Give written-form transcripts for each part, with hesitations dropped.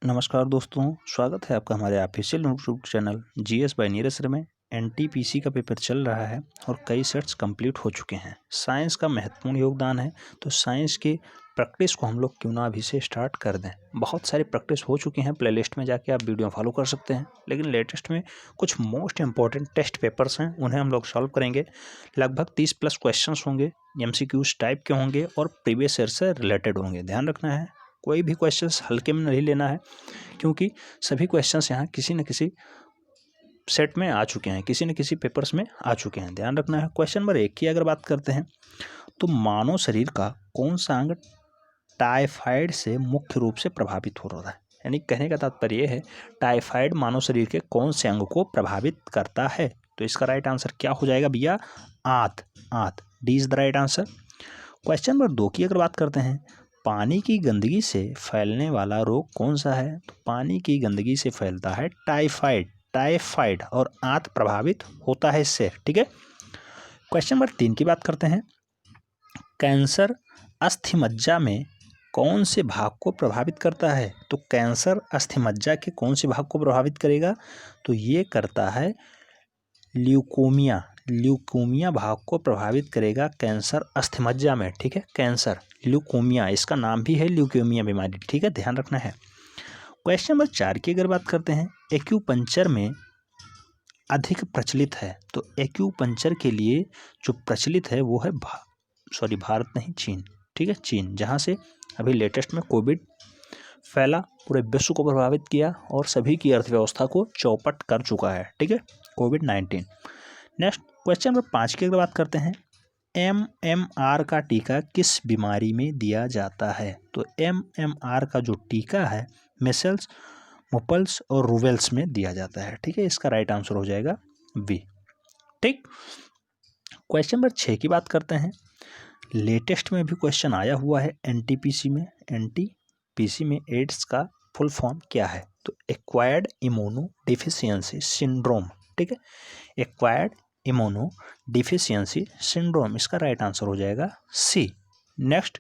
नमस्कार दोस्तों, स्वागत है आपका हमारे official YouTube channel GS bye Neeraj sir में। एनटीपीसी का पेपर चल रहा है और कई सेट्स कंप्लीट हो चुके हैं। साइंस का महत्वपूर्ण योगदान है, तो साइंस की प्रैक्टिस को हम लोग क्यों ना अभी से स्टार्ट कर दें। बहुत सारी प्रैक्टिस हो चुके हैं, प्लेलिस्ट में जाके आप वीडियो फॉलो कर सकते हैं, लेकिन लेटेस्ट में कुछ मोस्ट इंपॉर्टेंट टेस्ट पेपर्स हैं, उन्हें हम लोग सॉल्व करेंगे। लगभग 30+ क्वेश्चंस होंगे, एमसीक्यूज टाइप के होंगे और प्रीवियस ईयर से रिलेटेड होंगे। ध्यान रखना है, कोई भी क्वेश्चंस हल्के में नहीं लेना है, क्योंकि सभी क्वेश्चंस यहाँ किसी न किसी सेट में आ चुके हैं, किसी न किसी पेपर्स में आ चुके हैं। ध्यान रखना है। क्वेश्चन नंबर 1 की अगर बात करते हैं तो मानव शरीर का कौन सा अंग टाइफाइड से मुख्य रूप से प्रभावित हो रहा है। यानी कहने का तात्पर्य यह है, टाइफाइड मानव शरीर के कौन से अंग को प्रभावित करता है। तो इसका राइट आंसर क्या हो जाएगा भैया? आंत। D is the right answer. Question number 2 की अगर बात करते हैं, पानी की गंदगी से फैलने वाला रोग कौन सा है। तो पानी की गंदगी से फैलता है टाइफाइड और आंत प्रभावित होता है इससे। ठीक है। क्वेश्चन नंबर 3 की बात करते हैं, कैंसर अस्थिमज्जा में कौन से भाग को प्रभावित करता है। तो कैंसर अस्थिमज्जा के कौन से भाग को प्रभावित करेगा। तो ये करता है ल्यूकोमिया भाग को प्रभावित करेगा कैंसर अस्थिमज्जा में। ठीक है, कैंसर ल्यूकोमिया, इसका नाम भी है ल्यूकेमिया बीमारी। ठीक है, ध्यान रखना है। क्वेश्चन नंबर 4 की अगर बात करते हैं, एक्यूपंक्चर में अधिक प्रचलित है। तो एक्यूपंक्चर के लिए जो प्रचलित है वो है भारत नहीं, चीन। ठीक है, चीन, जहाँ से अभी लेटेस्ट में कोविड फैला, पूरे विश्व को प्रभावित किया और सभी की अर्थव्यवस्था को चौपट कर चुका है। ठीक है, कोविड-19। नेक्स्ट क्वेश्चन नंबर 5 की अगर बात करते हैं, MMR का टीका किस बीमारी में दिया जाता है। तो MMR का जो टीका है मिसल्स, मुपल्स और रूवेल्स में दिया जाता है। ठीक है, इसका राइट आंसर हो जाएगा बी। ठीक। क्वेश्चन नंबर 6 की बात करते हैं, लेटेस्ट में भी क्वेश्चन आया हुआ है एनटीपीसी में एड्स का फुल फॉर्म क्या है। तो एक्वायर्ड इम्यूनो डिफिशियंसी सिंड्रोम। ठीक है, एक्वायर्ड इम्यूनो डिफिशियंसी सिंड्रोम, इसका राइट आंसर हो जाएगा सी। नेक्स्ट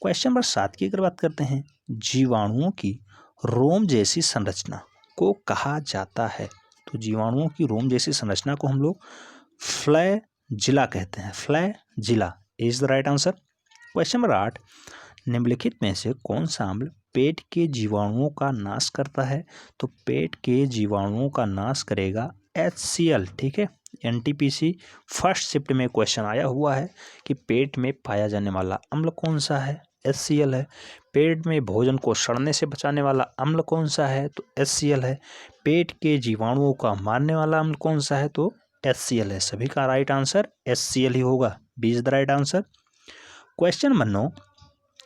क्वेश्चन नंबर 7 की अगर बात करते हैं, जीवाणुओं की रोम जैसी संरचना को कहा जाता है। तो जीवाणुओं की रोम जैसी संरचना को हम लोग फ्लैजिला कहते हैं। Flagella is the right answer. Question number 8, निम्नलिखित में से कौन सा अम्ल पेट के जीवाणुओं का नाश करता है। तो पेट के जीवाणुओं का नाश करेगा HCl। ठीक है, एनटीपीसी फर्स्ट शिफ्ट में क्वेश्चन आया हुआ है कि पेट में पाया जाने वाला अम्ल कौन सा है। HCl है। पेट में भोजन को सड़ने से बचाने वाला अम्ल कौन सा है। तो HCl है। पेट के जीवाणुओं का मारने वाला अम्ल कौन सा है। तो HCl है। सभी का राइट आंसर HCl ही होगा। B is the right answer. Question number 9,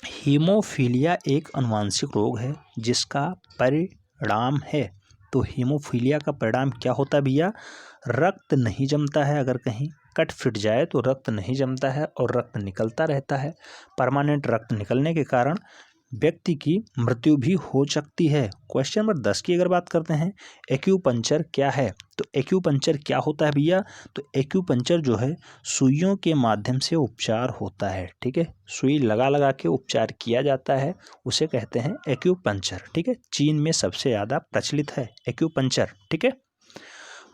haemophilia एक अनुवांशिक रोग है जिसका परिणाम है। तो हीमोफीलिया का परिणाम क्या होता है भैया? रक्त नहीं जमता है, अगर कहीं कट फिट जाए तो रक्त नहीं जमता है और रक्त निकलता रहता है। परमानेंट रक्त निकलने के कारण व्यक्ति की मृत्यु भी हो सकती है। क्वेश्चन नंबर 10 की अगर बात करते हैं, एक्यूपंक्चर क्या है। तो एक्यूपंक्चर क्या होता है भैया? तो एक्यूपंक्चर जो है सुइयों के माध्यम से उपचार होता है। ठीक है, सुई लगा के उपचार किया जाता है, उसे कहते हैं एक्यूपंक्चर। ठीक है, चीन में सबसे ज़्यादा प्रचलित है एक्यूपंक्चर। ठीक है।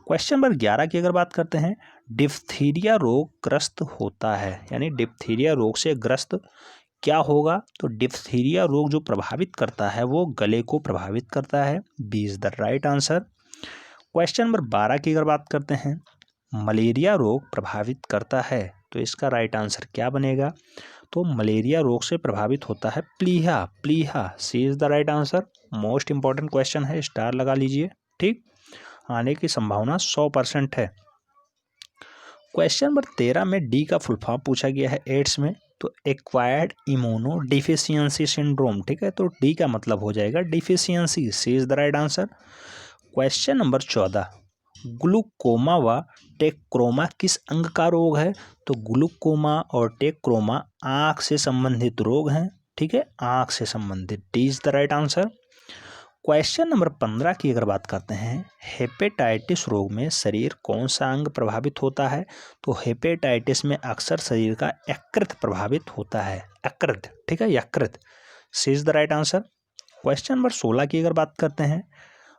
क्वेश्चन नंबर 11 की अगर बात करते हैं, डिप्थीरिया रोग ग्रस्त होता है, यानी डिप्थीरिया रोग से ग्रस्त क्या होगा। तो डिप्थीरिया रोग जो प्रभावित करता है वो गले को प्रभावित करता है। B is the right answer. Question number 12 की अगर बात करते हैं, मलेरिया रोग प्रभावित करता है, तो इसका राइट आंसर क्या बनेगा। तो मलेरिया रोग से प्रभावित होता है प्लीहा। C is the right answer. Most important question है, स्टार लगा लीजिए। ठीक, आने की संभावना 100% है। क्वेश्चन नंबर 13 में डी का फुल फॉर्म पूछा गया है एड्स में। तो एक्वायर्ड इम्यूनो डिफिशियंसी सिंड्रोम। ठीक है, तो डी का मतलब हो जाएगा deficiency. C is the right answer. Question number 14, glaucoma व टेक्क्रोमा किस अंग का रोग है। तो ग्लूकोमा और टेक्क्रोमा आँख से संबंधित रोग हैं। ठीक है, आँख से संबंधित। D is the right answer. Question number 15 की अगर बात करते हैं, हेपेटाइटिस रोग में शरीर कौन सा अंग प्रभावित होता है। तो हेपेटाइटिस में अक्सर शरीर का यकृत प्रभावित होता है। यकृत। ठीक है, यकृत। C is the right answer. Question number 16 की अगर बात करते हैं,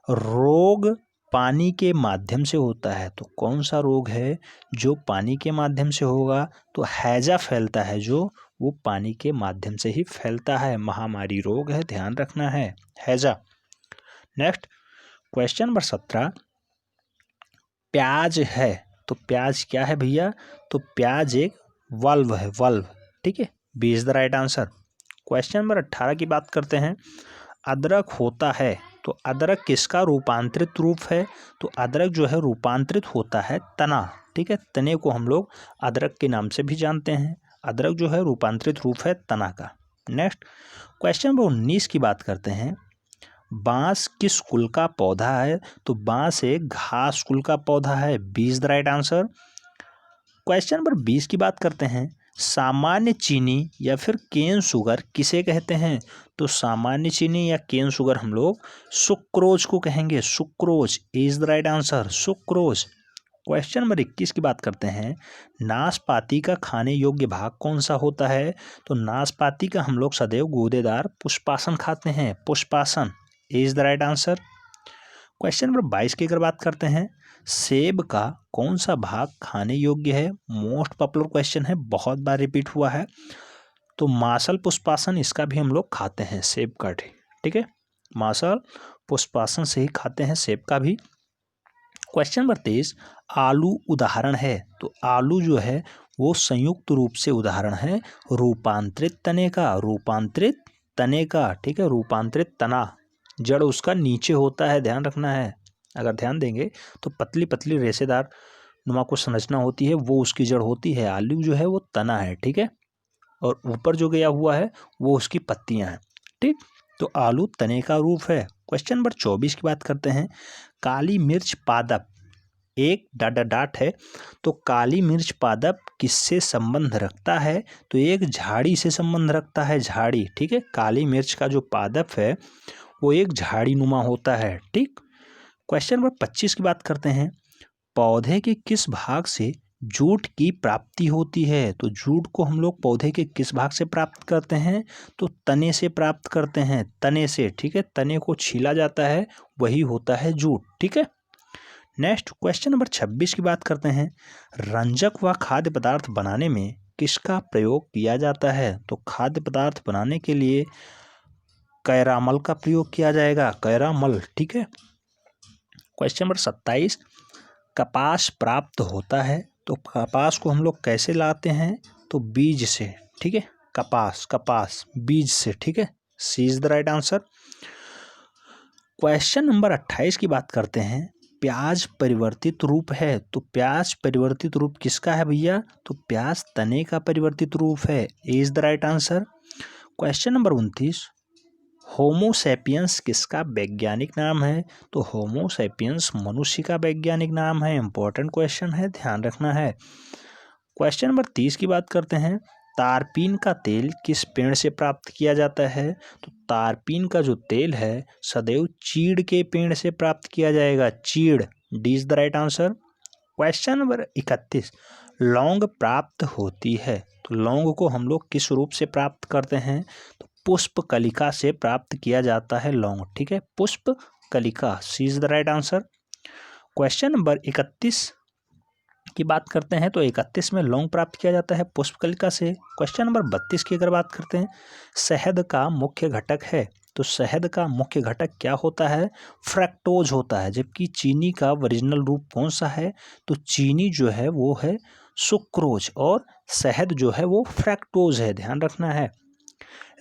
रोग पानी के माध्यम से होता है, तो कौन सा रोग है जो पानी के माध्यम से होगा? तो हैजा फैलता है जो, वो पानी के माध्यम से ही फैलता है, महामारी रोग है, ध्यान रखना है, हैजा। नेक्स्ट क्वेश्चन नंबर 17, प्याज है, तो प्याज क्या है भैया? तो प्याज एक वल्व है, वल्व, ठीक है, B is the right answer. Question number 18 की बात करते हैं, अदरक होता है, तो अदरक किसका रूपांतरित रूप है? तो अदरक जो है रूपांतरित होता है तना, ठीक है, तने को हम लोग अदरक के नाम से भी जानते हैं। अदरक जो है रूपांतरित रूप है तना का। नेक्स्ट क्वेश्चन नंबर 19 की बात करते हैं, बांस किस कुल का पौधा है? तो बांस एक घास कुल का पौधा है, B is the right answer. Question number 20 की बात करते हैं, सामान्य चीनी या फिर केन शुगर किसे कहते हैं? तो सामान्य चीनी या केन शुगर हम लोग सुक्रोज को कहेंगे, sucrose is the right answer, sucrose. Question number 21 की बात करते हैं, नाशपाती का खाने योग्य भाग कौन सा होता है? तो नाशपाती का हम लोग सदैव गूदेदार पुष्पासन खाते हैं, पुष्पासन is the right answer. Question number 22 की अगर बात करते हैं, सेब का कौन सा भाग खाने योग्य है? मोस्ट पॉपुलर क्वेश्चन है, बहुत बार रिपीट हुआ है। तो मासल पुष्पासन इसका भी हम लोग खाते हैं, सेब का, ठीक है, मासल पुष्पासन से ही खाते हैं सेब का भी। क्वेश्चन नंबर 23, आलू उदाहरण है, तो आलू जो है वो संयुक्त रूप से उदाहरण है रूपांतरित तने का, रूपांतरित तने का, ठीक है, रूपांतरित तना, जड़ उसका नीचे होता है, ध्यान रखना है। अगर ध्यान देंगे तो पतली पतली रेशेदार नुमा को संरचना होती है, वो उसकी जड़ होती है। आलू जो है वो तना है, ठीक है, और ऊपर जो गया हुआ है वो उसकी पत्तियां हैं, ठीक। तो आलू तने का रूप है। क्वेश्चन नंबर 24 की बात करते हैं, काली मिर्च पादप एक डाट है, तो काली मिर्च पादप किससे संबंध रखता है? तो एक झाड़ी से संबंध रखता है, झाड़ी, ठीक है, काली मिर्च का जो पादप है वो एक झाड़ी नुमा होता है, ठीक। क्वेश्चन नंबर 25 की बात करते हैं, पौधे के किस भाग से जूट की प्राप्ति होती है? तो जूट को हम लोग पौधे के किस भाग से प्राप्त करते हैं? तो तने से प्राप्त करते हैं, तने से, ठीक है, तने को छीला जाता है, वही होता है जूट, ठीक है। नेक्स्ट क्वेश्चन नंबर 26 की बात करते हैं, रंजक व खाद्य पदार्थ बनाने में किसका प्रयोग किया जाता है? तो खाद्य पदार्थ बनाने के लिए कैरामल का प्रयोग किया जाएगा, कैरामल, ठीक है। क्वेश्चन नंबर 27, कपास प्राप्त होता है, तो कपास को हम लोग कैसे लाते हैं? तो बीज से, ठीक है, कपास, कपास बीज से, ठीक है, C is the right answer. Question number 28 की बात करते हैं, प्याज परिवर्तित रूप है, तो प्याज परिवर्तित रूप किसका है भैया? तो प्याज तने का परिवर्तित रूप है, is the right answer. Question number 29, Homo sapiens किसका वैज्ञानिक नाम है? तो होमोसेपियंस मनुष्य का वैज्ञानिक नाम है, इंपॉर्टेंट क्वेश्चन है, ध्यान रखना है। क्वेश्चन नंबर 30 की बात करते हैं, तारपीन का तेल किस पेड़ से प्राप्त किया जाता है? तो तारपीन का जो तेल है सदैव चीड़ के पेड़ से प्राप्त किया जाएगा, चीड़, D is the right answer. Question number 31, लौंग प्राप्त होती है, तो लौंग को हम लोग किस रूप से प्राप्त करते हैं? तो पुष्प कलिका से प्राप्त किया जाता है लौंग, ठीक है, पुष्प कलिका, C is the right answer. Question number 31 की बात करते हैं, तो 31 में लौंग प्राप्त किया जाता है पुष्प कलिका से। क्वेश्चन नंबर 32 की अगर बात करते हैं, शहद का मुख्य घटक है, तो शहद का मुख्य घटक क्या होता है? फ्रक्टोज होता है, जबकि चीनी का ओरिजिनल रूप कौन सा है? तो चीनी जो है वो है सुक्रोज और शहद जो है वो फ्रक्टोज है, ध्यान रखना है।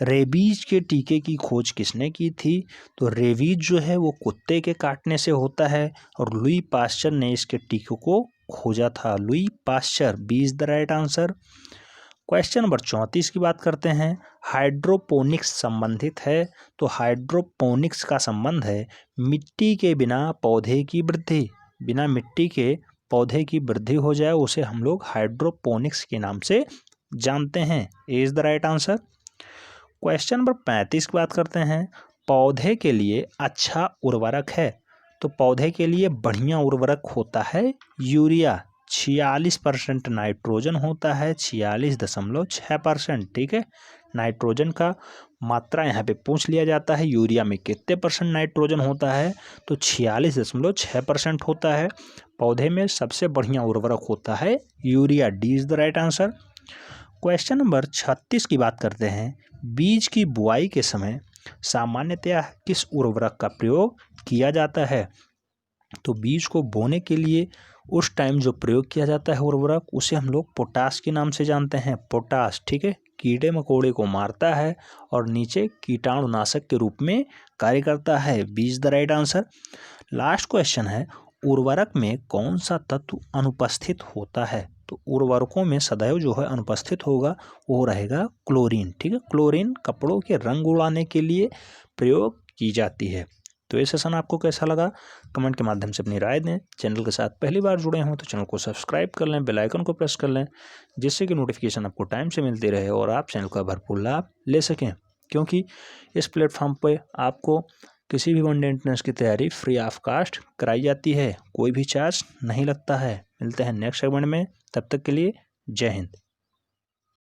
रेबीज के टीके की खोज किसने की थी? तो रेबीज जो है वो कुत्ते के काटने से होता है और लुई पास्चर ने इसके टीके को खोजा था, Louis Pasteur, B is the right answer. Question number 34 की बात करते हैं, हाइड्रोपोनिक्स संबंधित है, तो हाइड्रोपोनिक्स का संबंध है मिट्टी के बिना पौधे की वृद्धि, बिना मिट्टी के पौधे की वृद्धि हो जाए उसे हम लोग हाइड्रोपोनिक्स के नाम से जानते हैं, is the right answer. Question number 35 की बात करते हैं, पौधे के लिए अच्छा उर्वरक है, तो पौधे के लिए बढ़िया उर्वरक होता है यूरिया, 46% नाइट्रोजन होता है, 46.6%, ठीक है, नाइट्रोजन का मात्रा यहाँ पे पूछ लिया जाता है। यूरिया में कितने % नाइट्रोजन होता है, तो 46.6% होता है। पौधे में सबसे बढ़िया उर्वरक होता है urea. D is the right answer. Question number 36 की बात करते हैं। बीज की बुआई के समय सामान्यतया किस उर्वरक का प्रयोग किया जाता है, तो बीज को बोने के लिए उस टाइम जो प्रयोग किया जाता है उर्वरक, उसे हम लोग पोटाश के नाम से जानते हैं। पोटाश, ठीक है, कीड़े मकोड़े को मारता है और नीचे कीटाणुनाशक के रूप में कार्य करता है। B is the right answer. Last question है, उर्वरक में कौन सा तत्व अनुपस्थित होता है, तो उर्वरकों में सदैव जो है अनुपस्थित होगा वो रहेगा क्लोरीन। ठीक है, क्लोरीन कपड़ों के रंग उड़ाने के लिए प्रयोग की जाती है। तो ये सेशन आपको कैसा लगा, कमेंट के माध्यम से अपनी राय दें। चैनल के साथ पहली बार जुड़े हों तो चैनल को सब्सक्राइब कर लें, बेल आइकन को प्रेस कर लें, जिससे कि नोटिफिकेशन आपको टाइम से मिलती रहे और आप चैनल का भरपूर लाभ ले सकें। क्योंकि इस प्लेटफॉर्म पर आपको किसी भी वनडे एंट्रेंस की तैयारी फ्री ऑफ कास्ट कराई जाती है, कोई भी चार्ज नहीं लगता है। मिलते हैं नेक्स्ट सेगमेंट में, तब तक के लिए जय हिंद।